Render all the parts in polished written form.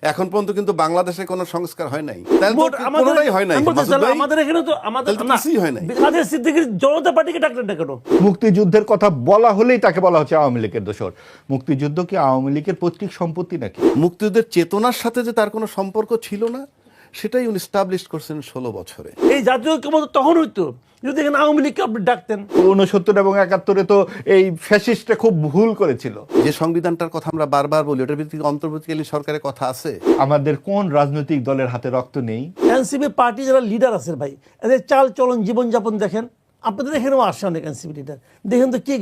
এখন পর্যন্ত কিন্তু বাংলাদেশে কোনো সংস্কার হয় নাই, কোনোটাই হয় নাই, আমাদের এখানে তো আমাদের কিছুই হয় নাই। কাদের সিদ্দিকীর জনতা পার্টিকে ডাকলেন না কেন? মুক্তিযুদ্ধের কথা বলা হলেই তাকে বলা হচ্ছে আওয়ামী লীগের দোসর। মুক্তিযুদ্ধ কি আওয়ামী লীগের পৈতৃক সম্পত্তি নাকি? মুক্তিযুদ্ধের চেতনার সাথে যে তার কোনো সম্পর্ক ছিল না, সেটাই উনি এস্টাবলিশ করছেন 16 বছরে। এই জাতীয় ঐক্যমত্য তখন হইতো যদি এখানে আওয়ামী লীগকে আপনি ডাকতেন। 69 এবং 71-এ তো এই ফ্যাসিস্টরা খুব ভুল করেছিল। যে সংবিধানটার কথা আমরা বারবার বলি, ওটার ভিত্তিতে অন্তর্বর্তীকালীন সরকারের কথা আছে। আমাদের কোন রাজনৈতিক দলের হাতে রক্ত নেই? এনসিপি পার্টি যারা লিডার আছেন ভাই, এদের চাল চলন জীবনযাপন দেখেন, আপনাদের এখানেও আসে অনেক এনসিপি লিডার, দেখেন তো কি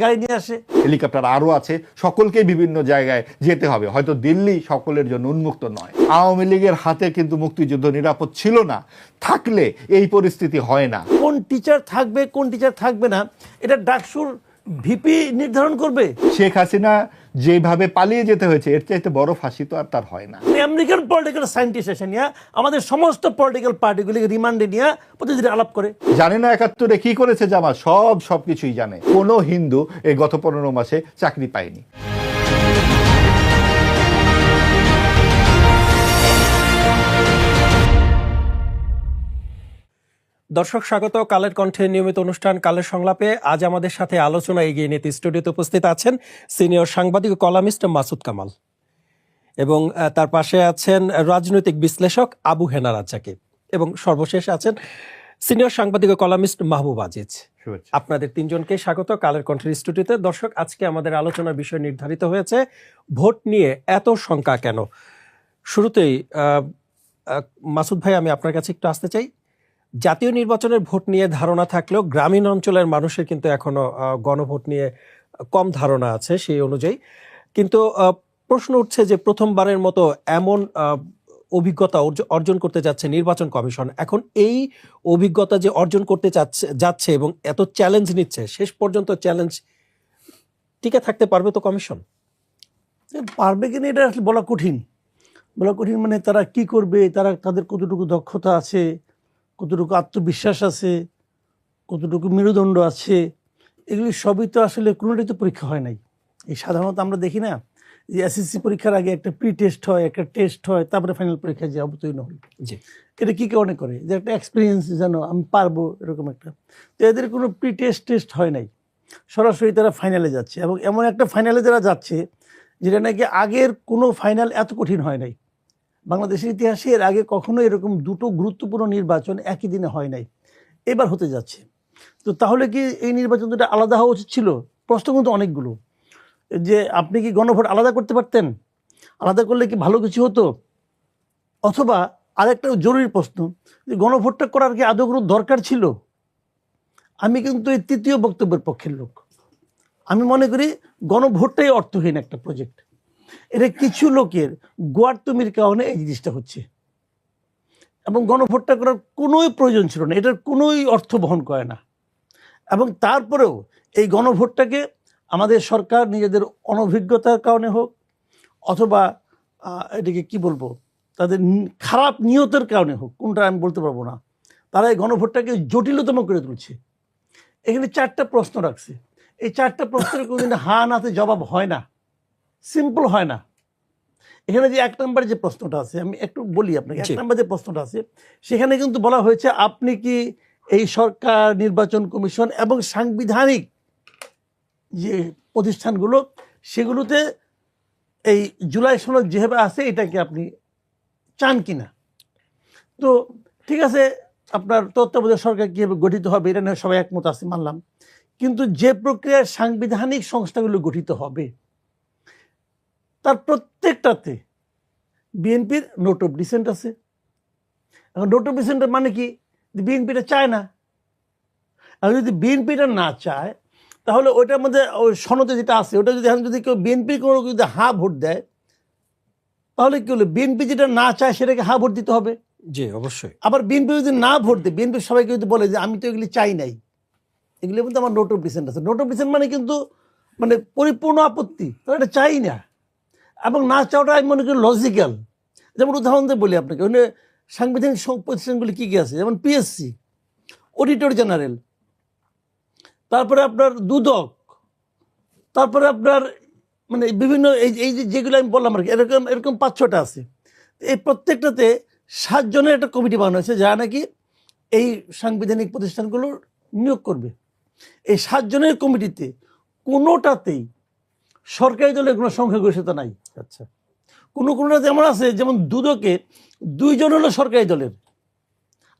গাড়ি নিয়ে আসে, হেলিকপ্টার আরো আছে, সকলকে বিভিন্ন জায়গায় যেতে হবে। হয়তো দিল্লি সকলের জন্য উন্মুক্ত নয়। আওয়ামী লীগের হাতে কিন্তু মুক্তিযুদ্ধ নিরাপদ ছিল না, থাকলে এই পরিস্থিতি হয় না। কোন টিচার থাকবে কোন টিচার থাকবে না এটা ডাকসুর ভিপি নির্ধারণ করবে। শেখ হাসিনা যেভাবে পালিয়ে যেতে হয়েছে, এর চাইতে বড় ফাঁসি তো আর তার হয় না। আমেরিকান পলিটিক্যাল সায়েন্টিস্ট এসে নিয়ে আমাদের সমস্ত পলিটিক্যাল পার্টিগুলিকে রিমান্ডে নিয়ে প্রতিদিন আলাপ করে। জানে না 71-এ কি করেছে জামাত? সবকিছুই জানে। কোনো হিন্দু এই গত 15 মাসে চাকরি পায়নি। দর্শক স্বাগত কালের কণ্ঠে নিয়মিত অনুষ্ঠান কালের সংলাপে। আজ আমাদের সাথে আলোচনা এগিয়ে নিতে স্টুডিওতে উপস্থিত আছেন সিনিয়র সাংবাদিক ও কলামিস্ট মাসুদ কামাল, এবং তার পাশে আছেন রাজনৈতিক বিশ্লেষক আবু হেনা রাজ্জাকি, এবং সর্বশেষ আছেন সিনিয়র সাংবাদিক ও কলামিস্ট মাহবুব আজিজ। আপনাদের তিনজনকে স্বাগত কালের কণ্ঠের স্টুডিওতে। দর্শক, আজকে আমাদের আলোচনার বিষয় নির্ধারিত হয়েছে ভোট নিয়ে এত শঙ্কা কেন। শুরুতেই মাসুদ ভাই, আমি আপনার কাছে একটু আসতে চাই। জাতীয় নির্বাচনের ভোট নিয়ে ধারণা থাকলেও গ্রামীণ অঞ্চলের মানুষের কিন্তু এখনো গণভোট নিয়ে কম ধারণা আছে সেই অনুযায়ী। কিন্তু প্রশ্ন উঠছে যে প্রথমবারের মতো এমন অভিজ্ঞতা অর্জন করতে যাচ্ছে নির্বাচন কমিশন। এখন এই অভিজ্ঞতা যে অর্জন করতে যাচ্ছে এবং এত চ্যালেঞ্জ নিচ্ছে, শেষ পর্যন্ত চ্যালেঞ্জ টিকে থাকতে পারবে তো কমিশন? পারবে কিনা এটা আসলে বলা কঠিন। মানে তারা কি করবে, তাদের কতটুকু দক্ষতা আছে, কতটুকু আত্মবিশ্বাস আছে, কতটুকু মেরুদণ্ড আছে, এগুলি সবই তো আসলে কোনোটাই তো পরীক্ষা হয় নাই। এই সাধারণত আমরা দেখি না যে এসএসসি পরীক্ষার আগে একটা প্রি টেস্ট হয়, একটা টেস্ট হয়, তারপরে ফাইনাল পরীক্ষায় যে অবতীর্ণ হই। এটা কী কারণে করে? যে একটা এক্সপিরিয়েন্স, যেন আমি পারবো এরকম একটা। তো এদের কোনো প্রি টেস্ট হয় নাই, সরাসরি তারা ফাইনালে যাচ্ছে, এবং এমন একটা ফাইনালে যারা যাচ্ছে যেটা নাকি আগের কোনো ফাইনাল এত কঠিন হয় নাই। বাংলাদেশের ইতিহাসে এর আগে কখনো এরকম দুটো গুরুত্বপূর্ণ নির্বাচন একই দিনে হয় নাই, এবার হতে যাচ্ছে। তো তাহলে কি এই নির্বাচন দুটো আলাদা হওয়া উচিত ছিল? প্রশ্ন কিন্তু অনেকগুলো, যে আপনি কি গণভোট আলাদা করতে পারতেন? আলাদা করলে কি ভালো কিছু হতো? অথবা আরেকটা জরুরি প্রশ্ন, যে গণভোটটা করার কি আদৌ কোনো দরকার ছিল? আমি কিন্তু এই তৃতীয় বক্তব্যের পক্ষের লোক। আমি মনে করি গণভোটটাই অর্থহীন একটা প্রজেক্ট। এটা কিছু লোকের গোয়ার্তমির কারণে এই জিনিসটা হচ্ছে, এবং গণভোটটা করার কোনোই প্রয়োজন ছিল না, এটার কোনোই অর্থ বহন করে না। এবং তারপরেও এই গণভোটটাকে আমাদের সরকার নিজেদের অনভিজ্ঞতার কারণে হোক, অথবা এটাকে কি বলবো, তাদের খারাপ নিয়তের কারণে হোক, কোনটা আমি বলতে পারবো না, তারা এই গণভোটটাকে জটিলতম করে তুলছে। এখানে 4টা প্রশ্ন রাখছে। এই 4টা প্রশ্নের কোনোদিন হা নাতে জবাব হয় না, সিম্পল হয় না। এখানে যে 1 নম্বরে যে প্রশ্নটা আছে, আমি একটু বলি আপনাকে। 1 নম্বর যে প্রশ্নটা আছে, সেখানে কিন্তু বলা হয়েছে আপনি কি এই সরকার, নির্বাচন কমিশন এবং সাংবিধানিক যে প্রতিষ্ঠানগুলো, সেগুলোতে এই জুলাই সনদ যেভাবে আছে এটাকে আপনি চান কিনা? তো ঠিক আছে, আপনার তত্ত্বাবধায়ক সরকার কীভাবে গঠিত হবে এটা নিয়ে সবাই একমত আছে, মানলাম। কিন্তু যে প্রক্রিয়ায় সাংবিধানিক সংস্থাগুলো গঠিত হবে, তার প্রত্যেকটাতে বিএনপির নোট অফ ডিসেন্ট আছে। এখন নোট অফ ডিসেন্টের মানে কি? বিএনপিটা চায় না। আর যদি বিএনপিটা না চায়, তাহলে ওইটার মধ্যে ওই সনদে যেটা আছে, ওটা যদি কেউ বিএনপির কোনো যদি হা ভোট দেয়, তাহলে কি হলো? বিএনপি যেটা না চায় সেটাকে হা ভোট দিতে হবে। জি, অবশ্যই। আবার বিএনপি যদি না ভোট দেয়, বিএনপি সবাইকে যদি বলে যে আমি তো এগুলি চাই নাই, এগুলি কিন্তু আমার নোট অফ ডিসেন্ট আছে। নোট অফ ডিসেন্ট মানে কিন্তু মানে পরিপূর্ণ আপত্তি, তারা এটা চাই না। এবং না চাওয়াটা আমি মনে করি লজিক্যাল। যেমন উদাহরণ দিয়ে বলি আপনাকে, ওখানে সাংবিধানিক প্রতিষ্ঠানগুলি কী কী আছে, যেমন পিএসসি, অডিটর জেনারেল, তারপরে আপনার দুদক, তারপরে আপনার মানে বিভিন্ন এই যেগুলো আমি বললাম আর কি, এরকম এরকম 5-6টা আছে। এই প্রত্যেকটাতে 7 জনের একটা কমিটি বানানো হয়েছে যারা নাকি এই সাংবিধানিক প্রতিষ্ঠানগুলো নিয়োগ করবে। এই 7 জনের কমিটিতে কোনোটাতেই সরকারি দলের কোনো সংখ্যাগরিষ্ঠতা নাই। আচ্ছা, কোনোটাতে এমন আছে যেমন দুদকে 2 জন হলো সরকারি দলের,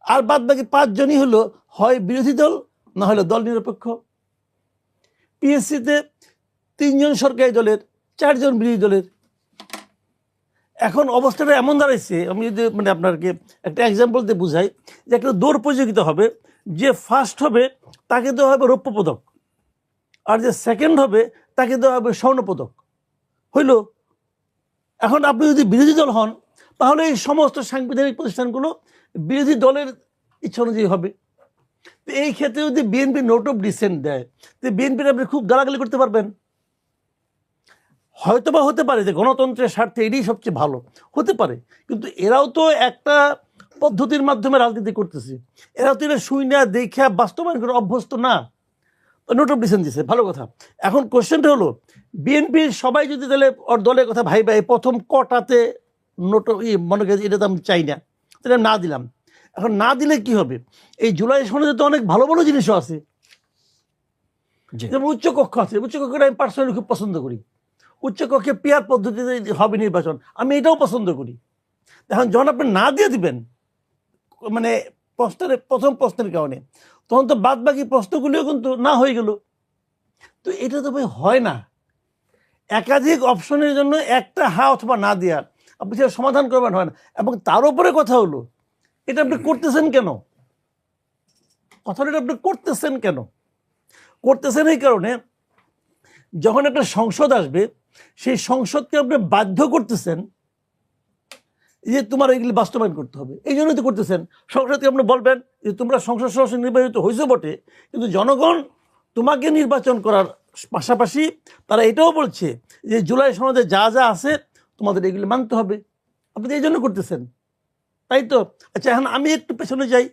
আর বাদ বাকি 5 জনই হলো হয় বিরোধী দল না হলে দল নিরপেক্ষ। পিএসসিতে 3 জন সরকারি দলের, 4 জন বিরোধী দলের। এখন অবস্থাটা এমন দাঁড়াইছে, আমি যদি মানে আপনাকে একটা এক্সাম্পল দিয়ে বুঝাই, যে একটা দৌড় প্রতিযোগিতা হবে, যে ফার্স্ট হবে তাকে দেওয়া হবে রৌপ্য পদক, আর যে সেকেন্ড হবে তাকে দেওয়া হবে স্বর্ণ পদক। হইল, এখন আপনি যদি বিরোধী দল হন তাহলে এই সমস্ত সাংবিধানিক প্রতিষ্ঠানগুলো বিরোধী দলের ইচ্ছা অনুযায়ী হবে। তো এই ক্ষেত্রে যদি বিএনপি নোট অফ ডিসেন্ট দেয়, তো বিএনপির আপনি খুব গালাগালি করতে পারবেন। হয়তোবা হতে পারে যে গণতন্ত্রের স্বার্থে এটাই সবচেয়ে ভালো, হতে পারে, কিন্তু এরাও তো একটা পদ্ধতির মাধ্যমে রাজনীতি করতেছে, এরা তো এটা শুইনা দেখা বাস্তবায়ন করে অভ্যস্ত না। নোট অফ ডিসেন্ট দিছে, ভালো কথা। এখন কোশ্চেনটা হলো, বিএনপির সবাই যদি তাহলে ওর দলের কথা ভাই প্রথম কটাতে নোট মনে করি এটা তো আমি চাই না, তাহলে না দিলাম। এখন না দিলে কি হবে? এই জুলাই সনদে তো অনেক ভালো ভালো জিনিসও আছে, যেমন উচ্চকক্ষ আছে। উচ্চকক্ষটা আমি পার্সোনালি খুব পছন্দ করি। উচ্চকক্ষে পিয়ার পদ্ধতিতে হবে নির্বাচন, আমি এটাও পছন্দ করি। এখন যখন আপনি না দিয়ে দিবেন মানে প্রথম প্রশ্নের কারণে, তখন তো বাদ বাকি প্রশ্নগুলিও কিন্তু না হয়ে গেল। তো এটা তো ভাই হয় না। একাধিক অপশনের জন্য একটা হ্যাঁ অথবা না দেওয়া, আপনি সেটা সমাধান করবেন হয় না। এবং তার উপরে কথা হলো, এটা আপনি করতেছেন কেন? কথাটা আপনি করতেছেন কেন? করতেছেন এই কারণে, যখন একটা সংসদ আসবে, সেই সংসদকে আপনি বাধ্য করতেছেন যে তোমার এগুলি বাস্তবায়ন করতে হবে। এই জন্যই তো করতেছেন। সংসদকে আপনি বলবেন যে তোমরা সংসদ সদস্য নির্বাচিত হয়েছে বটে, কিন্তু জনগণ তোমাকে নির্বাচন করার পাশাপাশি তারা এটাও বলছে যে জুলাই সনদে যা যা আছে তোমাদের এগুলি মানতে হবে। আপনি এই জন্য করতেছেন, তাই তো? আচ্ছা, এখন আমি একটু পেছনে যাই।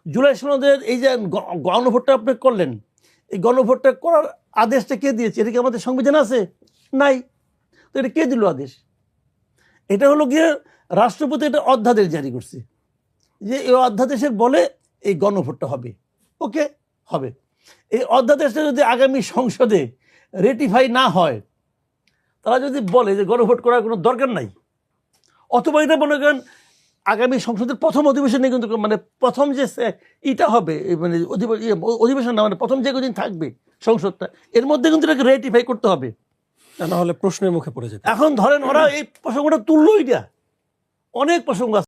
জুলাই সনদের এই যে গণভোটটা আপনি করলেন, এই গণভোটটা করার আদেশটা কে দিয়েছে? এটা কি আমাদের সংবিধান আছে? নাই। তো এটা কে দিল আদেশ? এটা হলো গিয়ে রাষ্ট্রপতি এটা অধ্যাদেশ জারি করছে যে এই অধ্যাদেশের বলে এই গণভোটটা হবে। ওকে, হবে। এই অধ্যাদেশটা যদি আগামী সংসদে রেটিফাই না হয়, তারা যদি বলে যে গণভোট করার কোনো দরকার নাই, অথবা এটা মনে করেন আগামী সংসদের প্রথম অধিবেশনে কিন্তু মানে প্রথম যে ইটা হবে মানে অধিবেশন না, মানে প্রথম যে কদিন থাকবে সংসদটা, এর মধ্যে কিন্তু এটাকে রেটিফাই করতে হবে, না হলে প্রশ্নের মুখে পড়ে যেত। এখন ধরেন ওরা এই প্রসঙ্গটা তুললো, এটা অনেক প্রসঙ্গ আছে।